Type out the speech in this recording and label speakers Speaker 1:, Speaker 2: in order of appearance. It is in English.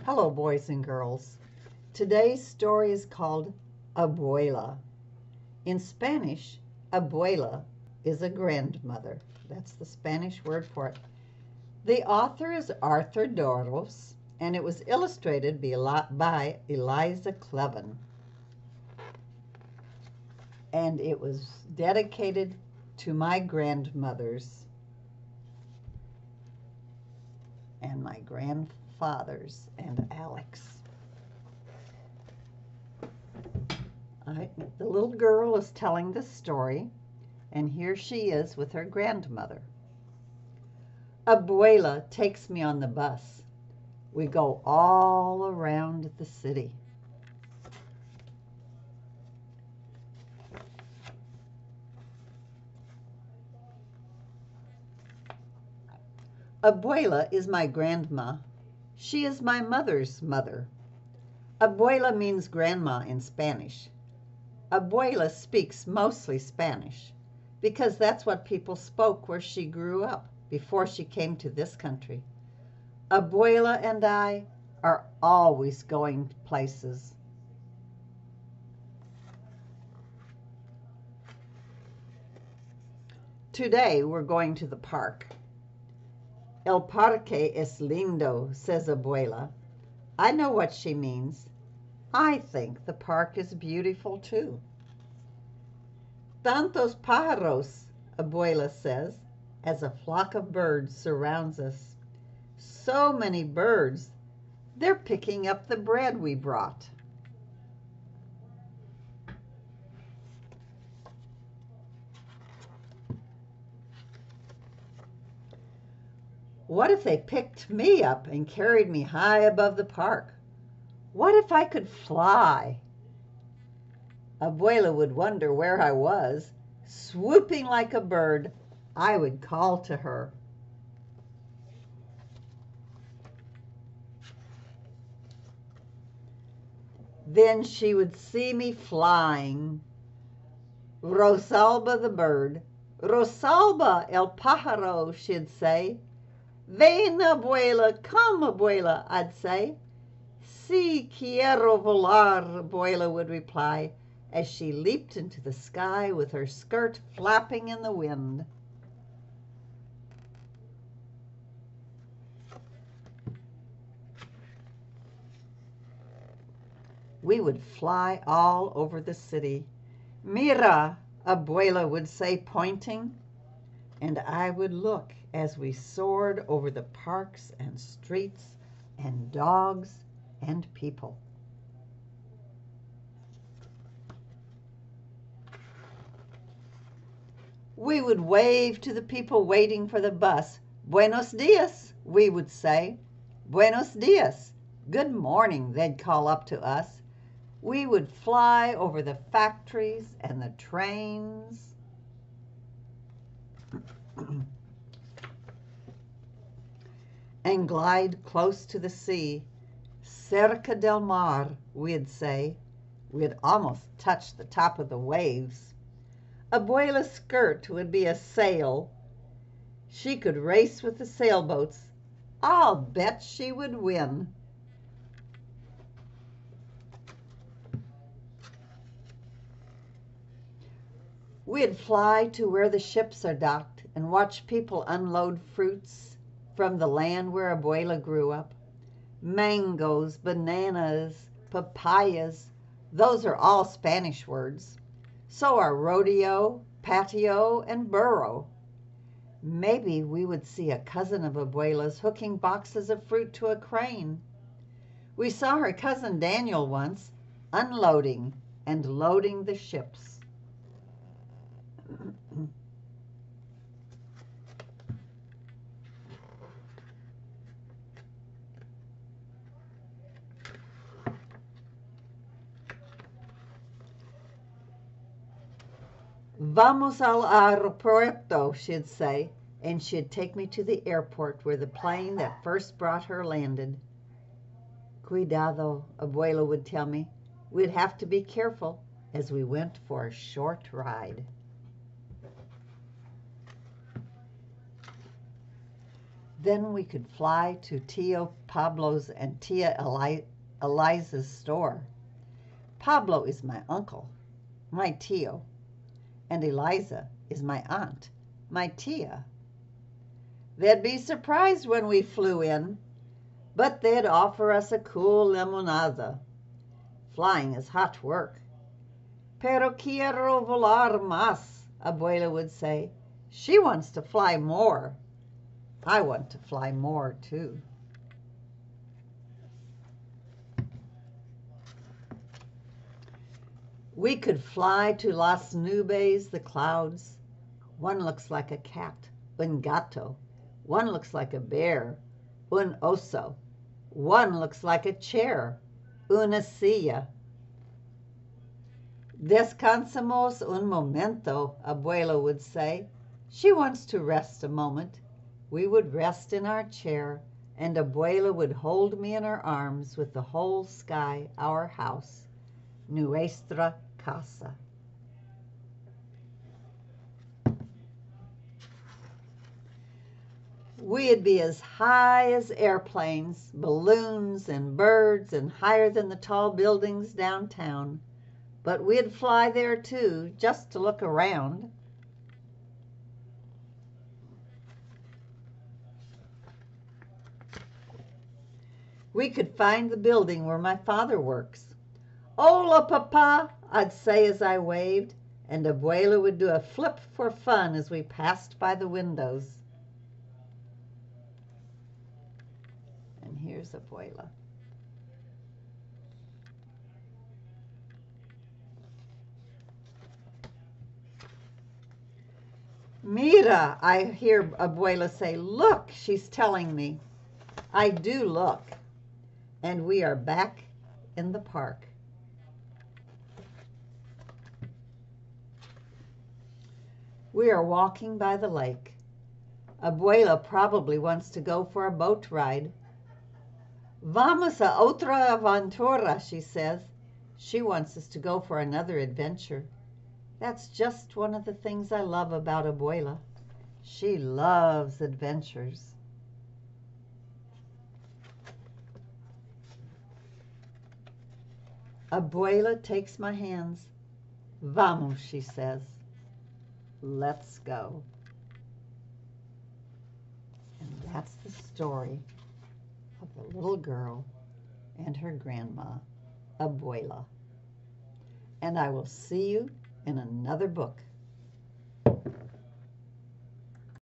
Speaker 1: Hello, boys and girls. Today's story is called Abuela. In Spanish, Abuela is a grandmother. That's the Spanish word for it. The author is Arthur Dorros, and it was illustrated by Eliza Cleven. And it was dedicated to my grandmothers and my grandfathers and Alex. The little girl is telling the story, and here she is with her grandmother. Abuela takes me on the bus. We go all around the city. Abuela is my grandma. She is my mother's mother. Abuela means grandma in Spanish. Abuela speaks mostly Spanish because that's what people spoke where she grew up before she came to this country. Abuela and I are always going places. Today we're going to the park. El parque es lindo, says Abuela. I know what she means. I think the park is beautiful too. Tantos pájaros, Abuela says, as a flock of birds surrounds us. So many birds. They're picking up the bread we brought. What if they picked me up and carried me high above the park? What if I could fly? Abuela would wonder where I was. Swooping like a bird, I would call to her. Then she would see me flying. Rosalba the bird, Rosalba el pájaro, she'd say. Ven, Abuela, come, Abuela, I'd say. Si quiero volar, Abuela would reply, as she leaped into the sky with her skirt flapping in the wind. We would fly all over the city. Mira, Abuela would say, pointing, and I would look as we soared over the parks and streets and dogs and people. We would wave to the people waiting for the bus. Buenos dias, we would say. Buenos dias. Good morning, they'd call up to us. We would fly over the factories and the trains. And glide close to the sea. Cerca del mar, we'd say. We'd almost touch the top of the waves. Abuela's skirt would be a sail. She could race with the sailboats. I'll bet she would win. We'd fly to where the ships are docked and watch people unload fruits from the land where Abuela grew up. Mangoes, bananas, papayas, those are all Spanish words. So are rodeo, patio, and burro. Maybe we would see a cousin of Abuela's hooking boxes of fruit to a crane. We saw her cousin Daniel once unloading and loading the ships. Vamos al aeropuerto, she'd say, and she'd take me to the airport where the plane that first brought her landed. Cuidado, Abuela would tell me. We'd have to be careful as we went for a short ride. Then we could fly to Tio Pablo's and Tia Eliza's store. Pablo is my uncle, my Tio, and Eliza is my aunt, my Tia. They'd be surprised when we flew in, but they'd offer us a cool limonada. Flying is hot work. Pero quiero volar más, Abuela would say. She wants to fly more. I want to fly more, too. We could fly to las nubes, the clouds. One looks like a cat, un gato. One looks like a bear, un oso. One looks like a chair, una silla. Descansamos un momento, Abuela would say. She wants to rest a moment. We would rest in our chair, and Abuela would hold me in her arms with the whole sky, our house, nuestra casa. We'd be as high as airplanes, balloons, and birds, and higher than the tall buildings downtown. But we'd fly there too, just to look around. We could find the building where my father works. Hola, Papa, I'd say as I waved, and Abuela would do a flip for fun as we passed by the windows. And here's Abuela. Mira, I hear Abuela say, look, she's telling me. I do look. And we are back in the park. We are walking by the lake. Abuela probably wants to go for a boat ride. Vamos a otra aventura, she says. She wants us to go for another adventure. That's just one of the things I love about Abuela. She loves adventures. Abuela takes my hands. Vamos, she says. Let's go. And that's the story of the little girl and her grandma, Abuela. And I will see you in another book.